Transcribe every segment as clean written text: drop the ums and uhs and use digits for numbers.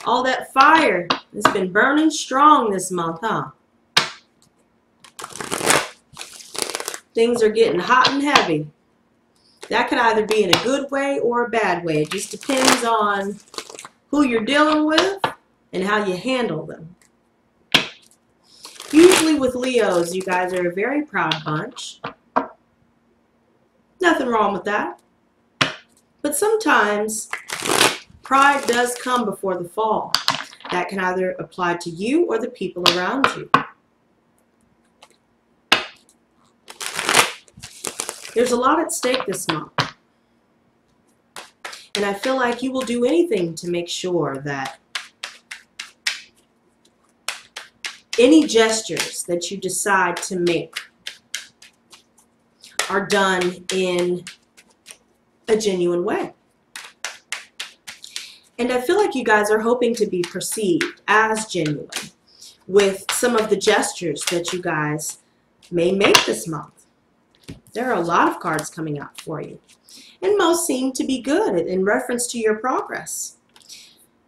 All that fire has been burning strong this month, huh? Things are getting hot and heavy. That could either be in a good way or a bad way. It just depends on who you're dealing with and how you handle them. Usually with Leos, you guys are a very proud bunch. Nothing wrong with that. But sometimes pride does come before the fall. That can either apply to you or the people around you. There's a lot at stake this month. And I feel like you will do anything to make sure that any gestures that you decide to make are done in a genuine way. And I feel like you guys are hoping to be perceived as genuine with some of the gestures that you guys may make this month. There are a lot of cards coming out for you, and most seem to be good in reference to your progress.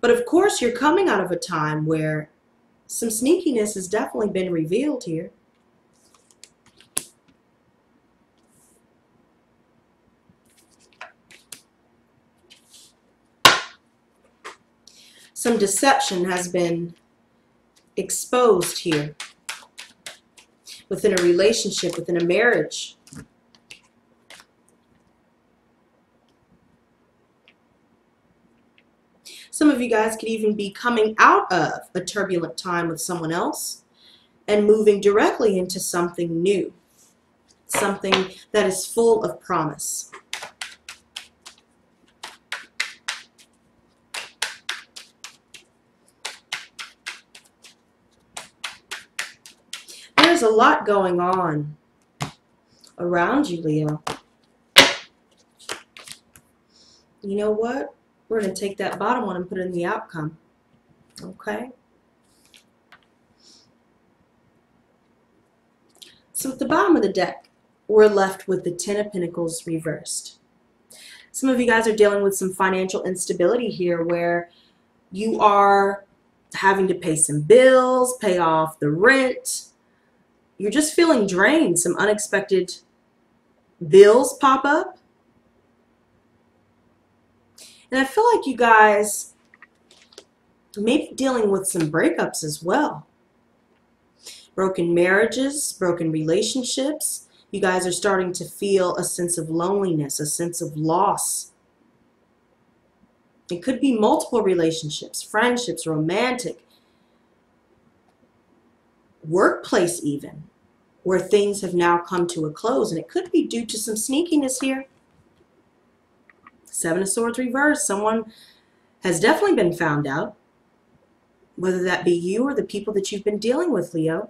But of course, you're coming out of a time where some sneakiness has definitely been revealed here. Some deception has been exposed here within a relationship, within a marriage. Some of you guys could even be coming out of a turbulent time with someone else and moving directly into something new, something that is full of promise. There's a lot going on around you, Leo. You know what? We're going to take that bottom one and put it in the outcome. Okay? So at the bottom of the deck, we're left with the Ten of Pentacles reversed. Some of you guys are dealing with some financial instability here where you are having to pay some bills, pay off the rent. You're just feeling drained. Some unexpected bills pop up. And I feel like you guys may be dealing with some breakups as well. Broken marriages, broken relationships. You guys are starting to feel a sense of loneliness, a sense of loss. It could be multiple relationships, friendships, romantic, workplace even, where things have now come to a close. And it could be due to some sneakiness here. Seven of Swords reversed. Someone has definitely been found out, whether that be you or the people that you've been dealing with, Leo.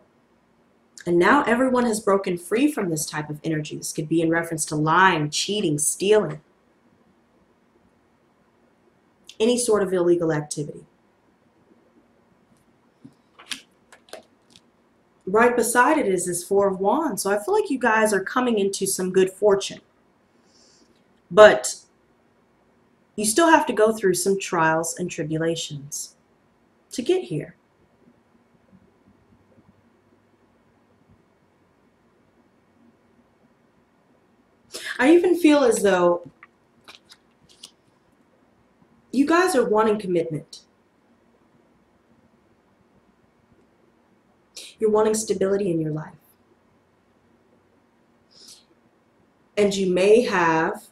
And now everyone has broken free from this type of energy. This could be in reference to lying, cheating, stealing, any sort of illegal activity. Right beside it is this Four of Wands. So I feel like you guys are coming into some good fortune. But you still have to go through some trials and tribulations to get here. I even feel as though you guys are wanting commitment. You're wanting stability in your life. And you may have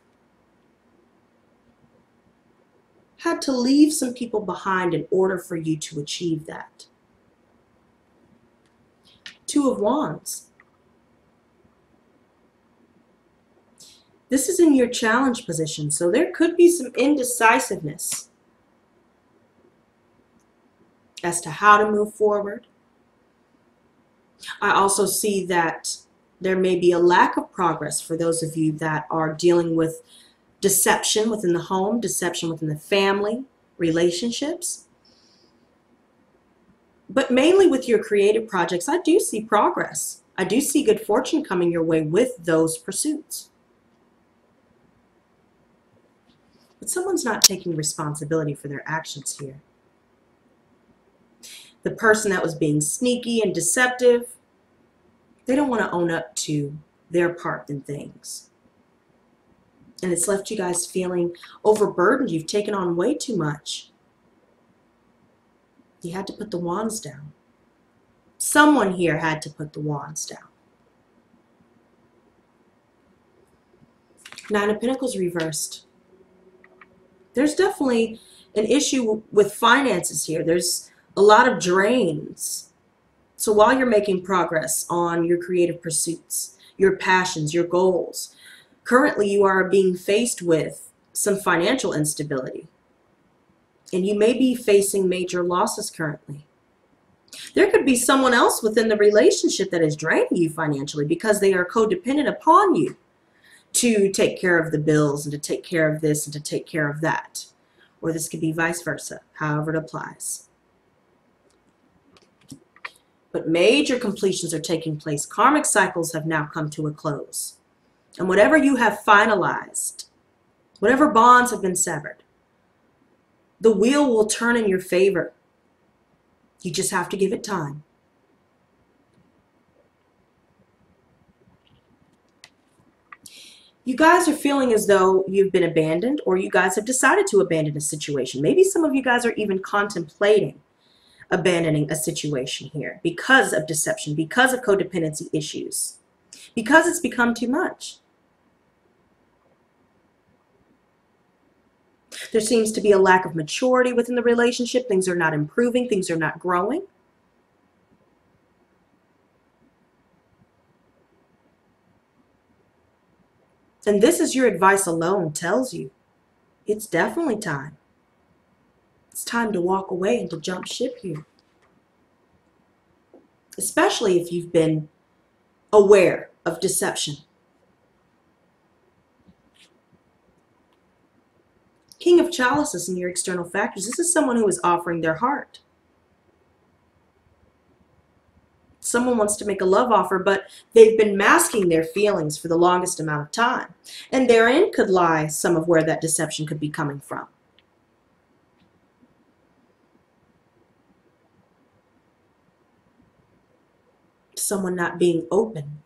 had to leave some people behind in order for you to achieve that. Two of Wands. This is in your challenge position, so there could be some indecisiveness as to how to move forward. I also see that there may be a lack of progress for those of you that are dealing with deception within the home, deception within the family, relationships. But mainly with your creative projects, I do see progress. I do see good fortune coming your way with those pursuits. But someone's not taking responsibility for their actions here. The person that was being sneaky and deceptive, they don't want to own up to their part in things. And it's left you guys feeling overburdened. You've taken on way too much. You had to put the wands down. Someone here had to put the wands down. Nine of Pentacles reversed. There's definitely an issue with finances here. There's a lot of drains. So while you're making progress on your creative pursuits, your passions, your goals, currently you are being faced with some financial instability. And you may be facing major losses currently. There could be someone else within the relationship that is draining you financially because they are codependent upon you to take care of the bills and to take care of this and to take care of that. Or this could be vice versa, however it applies. But major completions are taking place. Karmic cycles have now come to a close. And whatever you have finalized, whatever bonds have been severed, the wheel will turn in your favor. You just have to give it time. You guys are feeling as though you've been abandoned, or you guys have decided to abandon a situation. Maybe some of you guys are even contemplating abandoning a situation here because of deception, because of codependency issues, because it's become too much. There seems to be a lack of maturity within the relationship. Things are not improving. Things are not growing. And this is your advice alone tells you it's definitely time. It's time to walk away and to jump ship here. Especially if you've been aware of deception. King of Chalices in your external factors. This is someone who is offering their heart. Someone wants to make a love offer, but they've been masking their feelings for the longest amount of time. And therein could lie some of where that deception could be coming from. Someone not being open.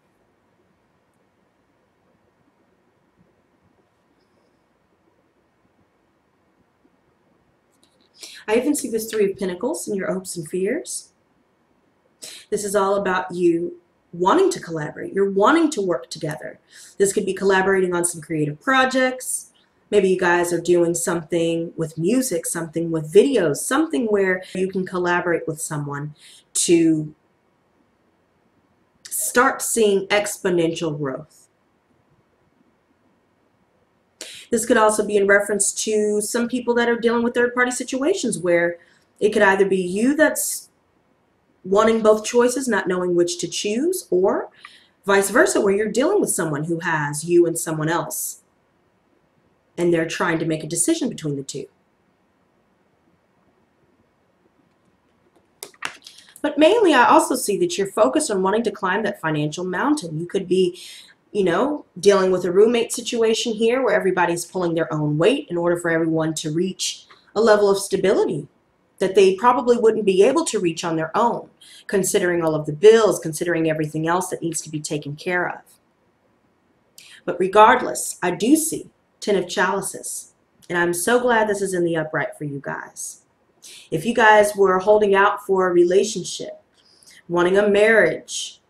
I even see this Three of Pentacles in your hopes and fears. This is all about you wanting to collaborate. You're wanting to work together. This could be collaborating on some creative projects. Maybe you guys are doing something with music, something with videos, something where you can collaborate with someone to start seeing exponential growth. This could also be in reference to some people that are dealing with third-party situations where it could either be you that's wanting both choices, not knowing which to choose, or vice versa, where you're dealing with someone who has you and someone else, and they're trying to make a decision between the two. But mainly, I also see that you're focused on wanting to climb that financial mountain. You could be, you know, dealing with a roommate situation here where everybody's pulling their own weight in order for everyone to reach a level of stability that they probably wouldn't be able to reach on their own, considering all of the bills, considering everything else that needs to be taken care of. But regardless, I do see Ten of Chalices, and I'm so glad this is in the upright for you guys. If you guys were holding out for a relationship, wanting a marriage,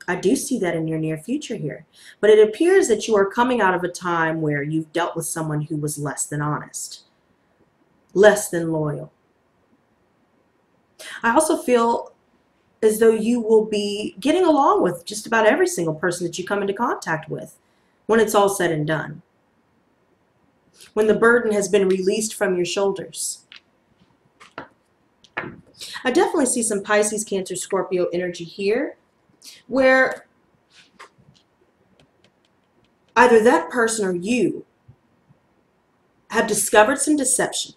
I do see that in your near future here. But it appears that you are coming out of a time where you've dealt with someone who was less than honest, less than loyal. I also feel as though you will be getting along with just about every single person that you come into contact with when it's all said and done. When the burden has been released from your shoulders. I definitely see some Pisces, Cancer, Scorpio energy here, where either that person or you have discovered some deception.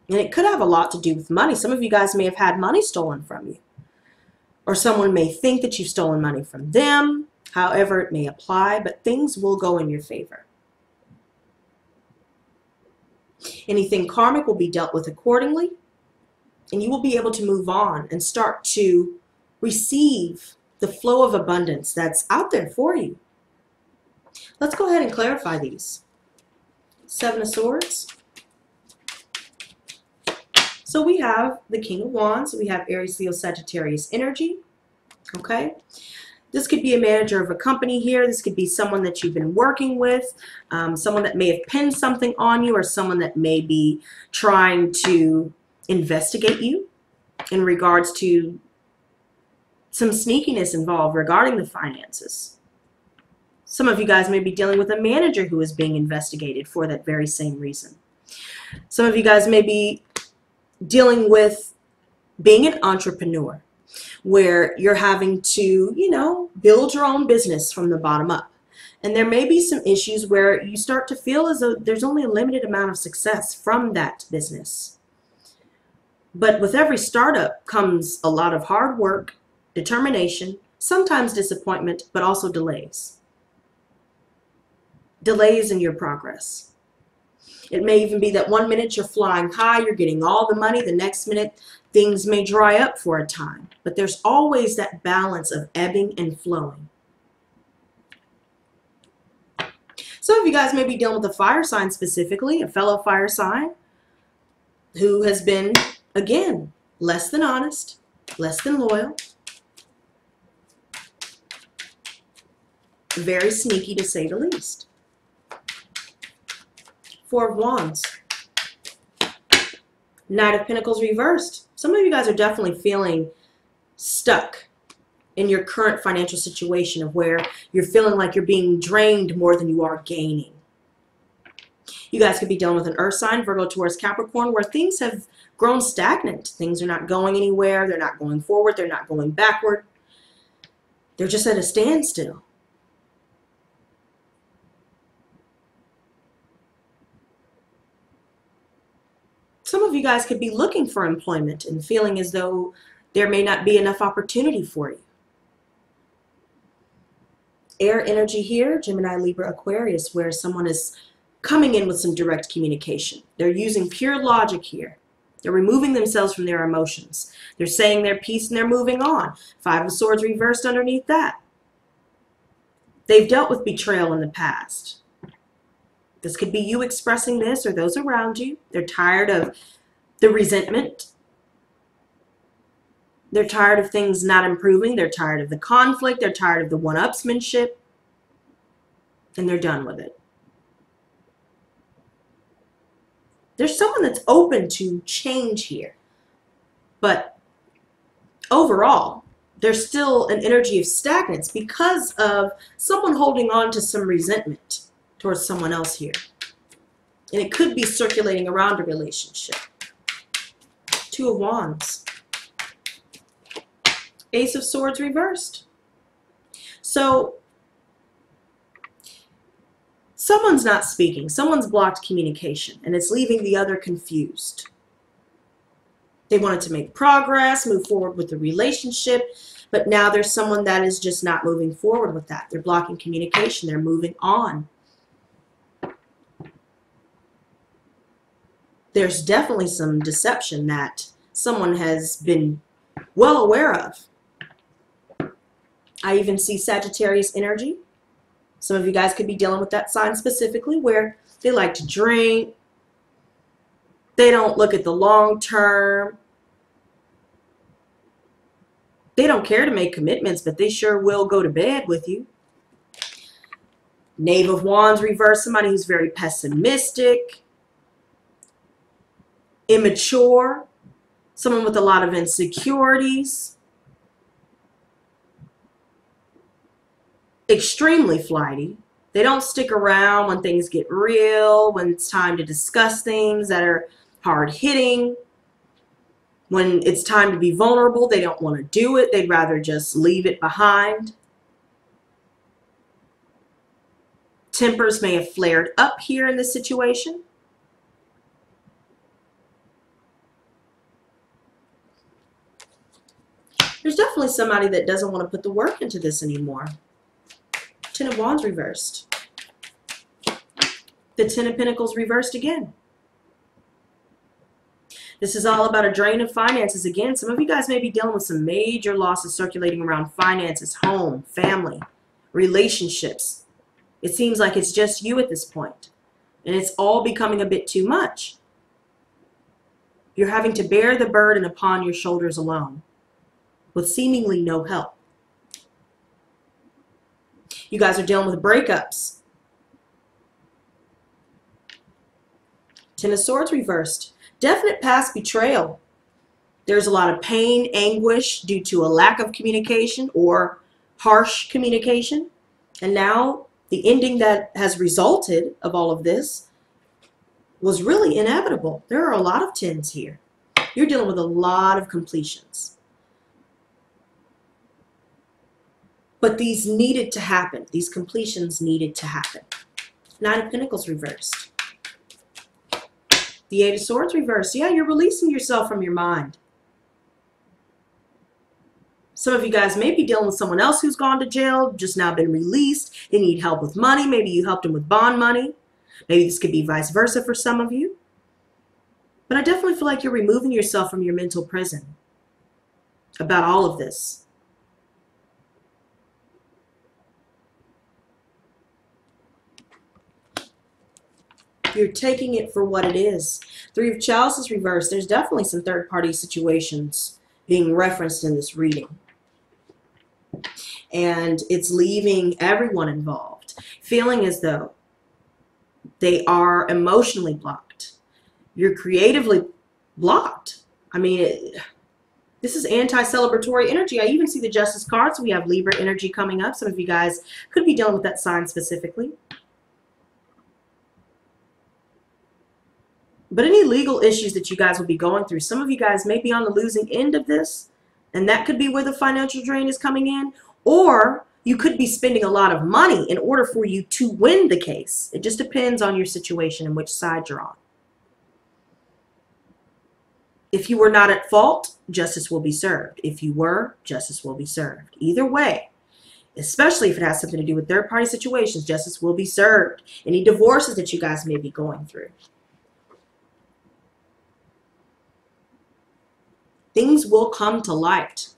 And it could have a lot to do with money. Some of you guys may have had money stolen from you. Or someone may think that you've stolen money from them, however it may apply, but things will go in your favor. Anything karmic will be dealt with accordingly. And you will be able to move on and start to receive the flow of abundance that's out there for you. Let's go ahead and clarify these. Seven of Swords. So we have the King of Wands. We have Aries, Leo, Sagittarius energy. Okay. This could be a manager of a company here. This could be someone that you've been working with, someone that may have pinned something on you, or someone that may be trying to investigate you in regards to some sneakiness involved regarding the finances. Some of you guys may be dealing with a manager who is being investigated for that very same reason. Some of you guys may be dealing with being an entrepreneur, where you're having to, you know, build your own business from the bottom up. And there may be some issues where you start to feel as though there's only a limited amount of success from that business. But with every startup comes a lot of hard work, determination, sometimes disappointment, but also delays. Delays in your progress. It may even be that one minute you're flying high, you're getting all the money, the next minute things may dry up for a time. But there's always that balance of ebbing and flowing. Some of you guys may be dealing with a fire sign specifically, a fellow fire sign who has been, again, less than honest, less than loyal, very sneaky to say the least. Four of Wands. Knight of Pentacles reversed. Some of you guys are definitely feeling stuck in your current financial situation, of where you're feeling like you're being drained more than you are gaining. You guys could be dealing with an earth sign, Virgo, Taurus, Capricorn, where things have grown stagnant. Things are not going anywhere. They're not going forward. They're not going backward. They're just at a standstill. Some of you guys could be looking for employment and feeling as though there may not be enough opportunity for you. Air energy here, Gemini, Libra, Aquarius, where someone is coming in with some direct communication. They're using pure logic here. They're removing themselves from their emotions. They're saying their piece and they're moving on. Five of Swords reversed underneath that. They've dealt with betrayal in the past. This could be you expressing this or those around you. They're tired of the resentment. They're tired of things not improving. They're tired of the conflict. They're tired of the one-upsmanship. And they're done with it. There's someone that's open to change here. But overall, there's still an energy of stagnance because of someone holding on to some resentment towards someone else here. And it could be circulating around a relationship. Two of Wands. Ace of Swords reversed. So someone's not speaking. Someone's blocked communication, and it's leaving the other confused. They wanted to make progress, move forward with the relationship, but now there's someone that is just not moving forward with that. They're blocking communication. They're moving on. There's definitely some deception that someone has been well aware of. I even see Sagittarius energy. Some of you guys could be dealing with that sign specifically, where they like to drink. They don't look at the long term. They don't care to make commitments, but they sure will go to bed with you. Knave of Wands reversed. Somebody who's very pessimistic, immature, someone with a lot of insecurities, extremely flighty. They don't stick around when things get real, when it's time to discuss things that are hard-hitting. When it's time to be vulnerable, they don't want to do it. They'd rather just leave it behind. Tempers may have flared up here in this situation. There's definitely somebody that doesn't want to put the work into this anymore. Ten of Wands reversed. The Ten of Pentacles reversed again. This is all about a drain of finances. Again, some of you guys may be dealing with some major losses circulating around finances, home, family, relationships. It seems like it's just you at this point, and it's all becoming a bit too much. You're having to bear the burden upon your shoulders alone with seemingly no help. You guys are dealing with breakups. Ten of Swords reversed. Definite past betrayal. There's a lot of pain, anguish due to a lack of communication or harsh communication. And now the ending that has resulted of all of this was really inevitable. There are a lot of tens here. You're dealing with a lot of completions. But these needed to happen. These completions needed to happen. Nine of Pentacles reversed. The Eight of Swords reversed. Yeah, you're releasing yourself from your mind. Some of you guys may be dealing with someone else who's gone to jail, just now been released. They need help with money. Maybe you helped them with bond money. Maybe this could be vice versa for some of you. But I definitely feel like you're removing yourself from your mental prison about all of this. You're taking it for what it is. Three of Chalices reversed. There's definitely some third-party situations being referenced in this reading. And it's leaving everyone involved feeling as though they are emotionally blocked. You're creatively blocked. I mean, this is anti-celebratory energy. I even see the Justice card, so we have Libra energy coming up. Some of you guys could be dealing with that sign specifically. But any legal issues that you guys will be going through, some of you guys may be on the losing end of this, and that could be where the financial drain is coming in, or you could be spending a lot of money in order for you to win the case. It just depends on your situation and which side you're on. If you were not at fault, justice will be served. If you were, justice will be served. Either way, especially if it has something to do with third-party situations, justice will be served. Any divorces that you guys may be going through. Things will come to light.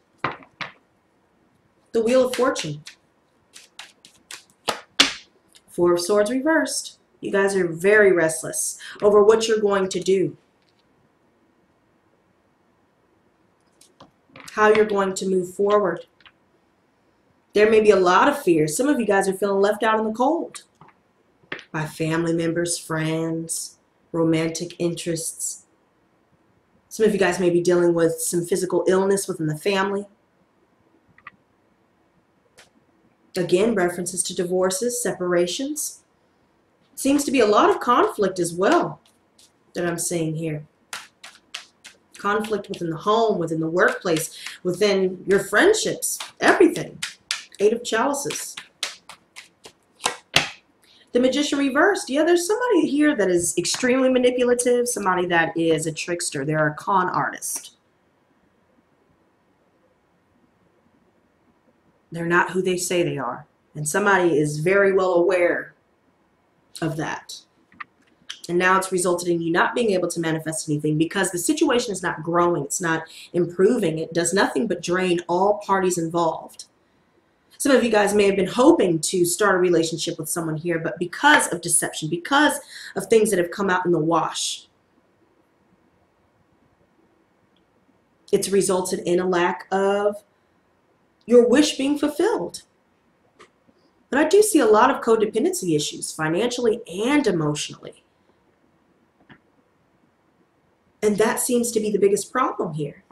The Wheel of Fortune. Four of Swords reversed. You guys are very restless over what you're going to do. How you're going to move forward. There may be a lot of fear. Some of you guys are feeling left out in the cold by family members, friends, romantic interests. Some of you guys may be dealing with some physical illness within the family. Again, references to divorces, separations. Seems to be a lot of conflict as well that I'm seeing here. Conflict within the home, within the workplace, within your friendships, everything. Eight of Chalices. The Magician reversed. Yeah, there's somebody here that is extremely manipulative, somebody that is a trickster. They're a con artist. They're not who they say they are. And somebody is very well aware of that. And now it's resulted in you not being able to manifest anything because the situation is not growing. It's not improving. It does nothing but drain all parties involved. Some of you guys may have been hoping to start a relationship with someone here, but because of deception, because of things that have come out in the wash, it's resulted in a lack of your wish being fulfilled. But I do see a lot of codependency issues, financially and emotionally. And that seems to be the biggest problem here.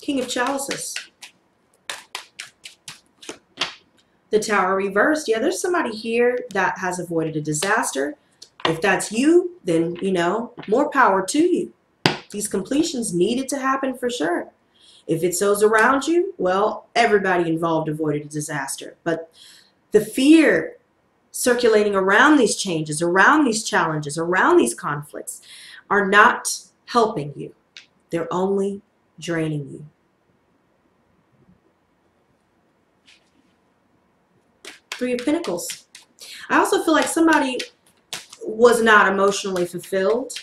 King of Chalices. The Tower reversed. Yeah, there's somebody here that has avoided a disaster. If that's you, then, you know, more power to you. These completions needed to happen for sure. If it's those around you, well, everybody involved avoided a disaster. But the fear circulating around these changes, around these challenges, around these conflicts are not helping you. They're only draining you. Three of Pentacles. I also feel like somebody was not emotionally fulfilled,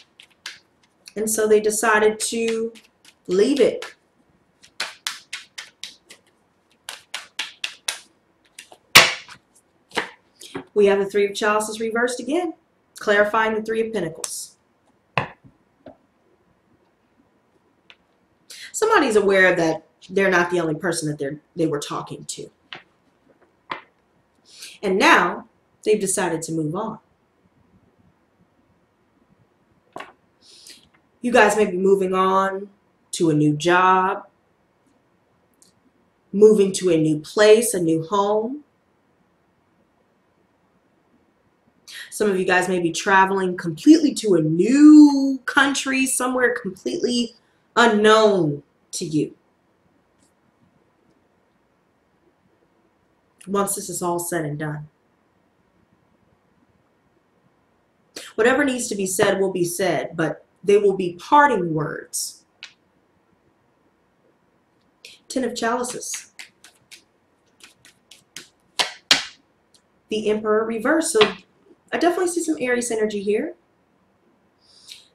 and so they decided to leave it. We have the Three of Chalices reversed again, clarifying the Three of Pentacles. Somebody's aware that they're not the only person that they were talking to. And now they've decided to move on. You guys may be moving on to a new job, moving to a new place, a new home. Some of you guys may be traveling completely to a new country, somewhere completely unknown to you. Once this is all said and done. Whatever needs to be said will be said, but they will be parting words. Ten of Chalices. The Emperor reversed. So I definitely see some Aries energy here.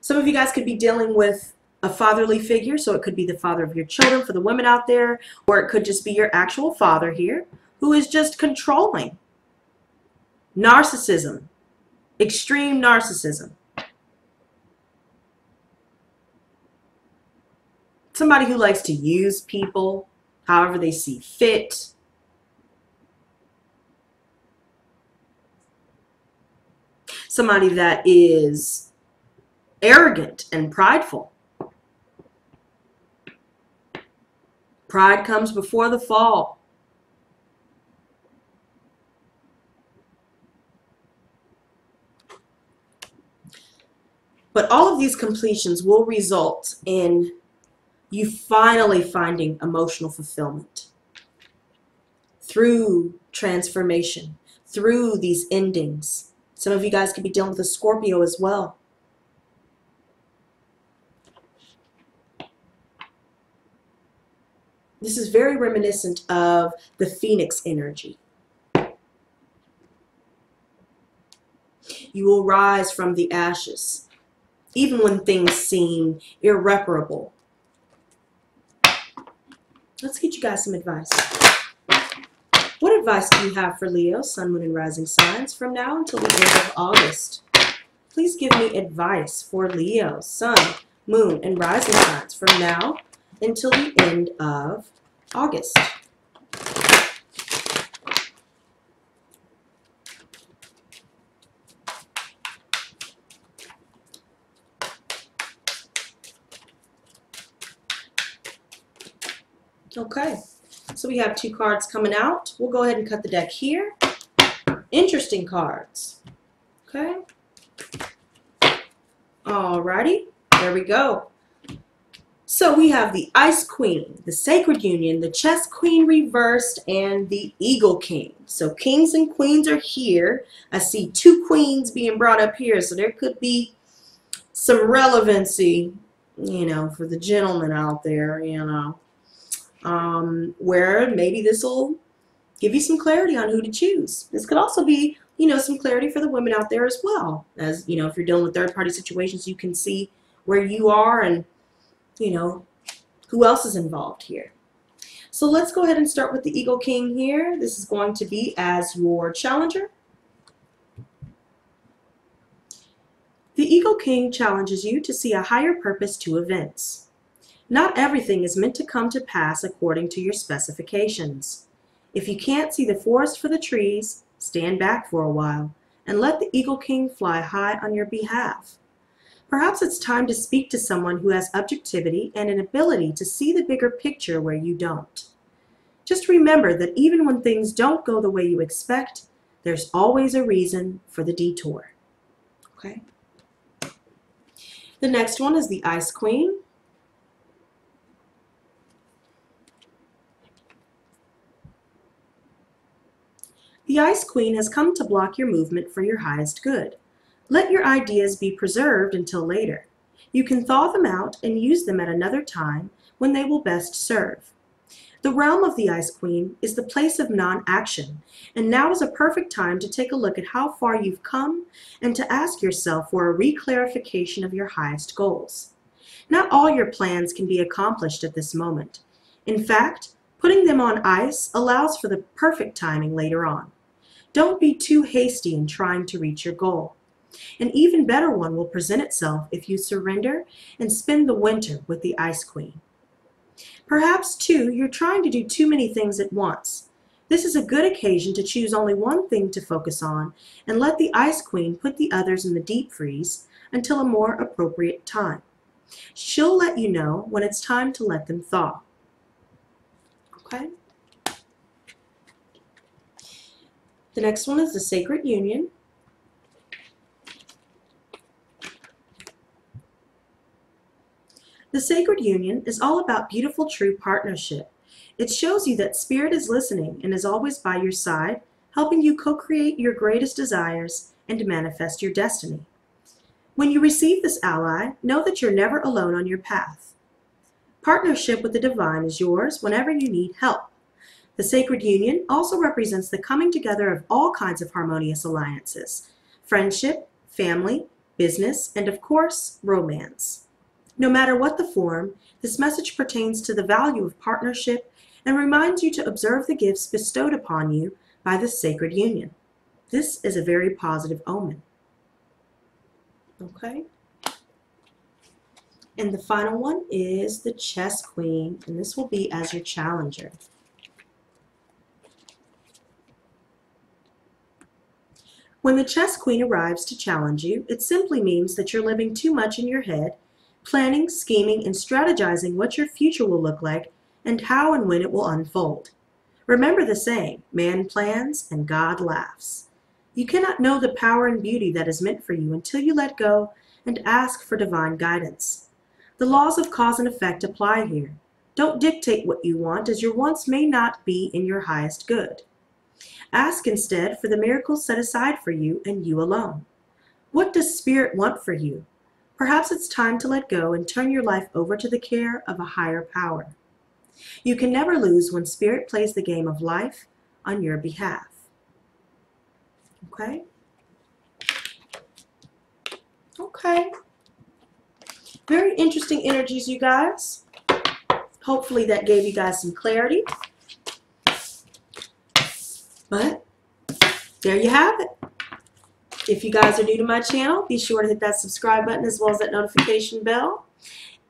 Some of you guys could be dealing with a fatherly figure. So it could be the father of your children for the women out there. Or it could just be your actual father here who is just controlling. Narcissism. Extreme narcissism. Somebody who likes to use people however they see fit. Somebody that is arrogant and prideful. Pride comes before the fall. But all of these completions will result in you finally finding emotional fulfillment through transformation, through these endings. Some of you guys could be dealing with a Scorpio as well. This is very reminiscent of the Phoenix energy. You will rise from the ashes, even when things seem irreparable. Let's get you guys some advice. What advice do you have for Leo, Sun, Moon, and Rising signs from now until the end of August? Please give me advice for Leo, Sun, Moon, and Rising signs from now until the end of August. Okay, so we have 2 cards coming out. We'll go ahead and cut the deck here. Interesting cards. Okay. Alrighty, there we go. So we have the Ice Queen, the Sacred Union, the Chess Queen reversed, and the Eagle King. So kings and queens are here. I see 2 queens being brought up here, so there could be some relevancy, you know, for the gentlemen out there, you know. Where maybe this will give you some clarity on who to choose. This could also be, you know, some clarity for the women out there as well. As, you know, if you're dealing with third-party situations, you can see where you are and, you know, who else is involved here. So let's go ahead and start with the Eagle King here. This is going to be as your challenger. The Eagle King challenges you to see a higher purpose to events. Not everything is meant to come to pass according to your specifications. If you can't see the forest for the trees, stand back for a while and let the Eagle King fly high on your behalf. Perhaps it's time to speak to someone who has objectivity and an ability to see the bigger picture where you don't. Just remember that even when things don't go the way you expect, there's always a reason for the detour. Okay? The next one is the Ice Queen. The Ice Queen has come to block your movement for your highest good. Let your ideas be preserved until later. You can thaw them out and use them at another time when they will best serve. The realm of the Ice Queen is the place of non-action, and now is a perfect time to take a look at how far you've come and to ask yourself for a re-clarification of your highest goals. Not all your plans can be accomplished at this moment. In fact, putting them on ice allows for the perfect timing later on. Don't be too hasty in trying to reach your goal. An even better one will present itself if you surrender and spend the winter with the Ice Queen. Perhaps, too, you're trying to do too many things at once. This is a good occasion to choose only one thing to focus on and let the Ice Queen put the others in the deep freeze until a more appropriate time. She'll let you know when it's time to let them thaw. Okay? The next one is the Sacred Union. The Sacred Union is all about beautiful, true partnership. It shows you that Spirit is listening and is always by your side, helping you co-create your greatest desires and to manifest your destiny. When you receive this ally, know that you're never alone on your path. Partnership with the Divine is yours whenever you need help. The Sacred Union also represents the coming together of all kinds of harmonious alliances: friendship, family, business, and of course, romance. No matter what the form, this message pertains to the value of partnership and reminds you to observe the gifts bestowed upon you by the Sacred Union. This is a very positive omen. Okay? And the final one is the Chess Queen, and this will be as your challenger. When the Chess Queen arrives to challenge you, it simply means that you're living too much in your head, planning, scheming, and strategizing what your future will look like and how and when it will unfold. Remember the saying, man plans and God laughs. You cannot know the power and beauty that is meant for you until you let go and ask for divine guidance. The laws of cause and effect apply here. Don't dictate what you want, as your wants may not be in your highest good. Ask instead for the miracles set aside for you and you alone. What does Spirit want for you? Perhaps it's time to let go and turn your life over to the care of a higher power. You can never lose when Spirit plays the game of life on your behalf. Okay? Okay. Very interesting energies, you guys. Hopefully that gave you guys some clarity. But there you have it. If you guys are new to my channel, be sure to hit that subscribe button as well as that notification bell.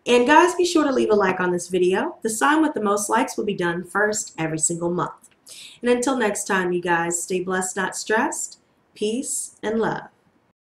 And guys, be sure to leave a like on this video. The sign with the most likes will be done first every single month. And until next time, you guys, stay blessed, not stressed. Peace and love.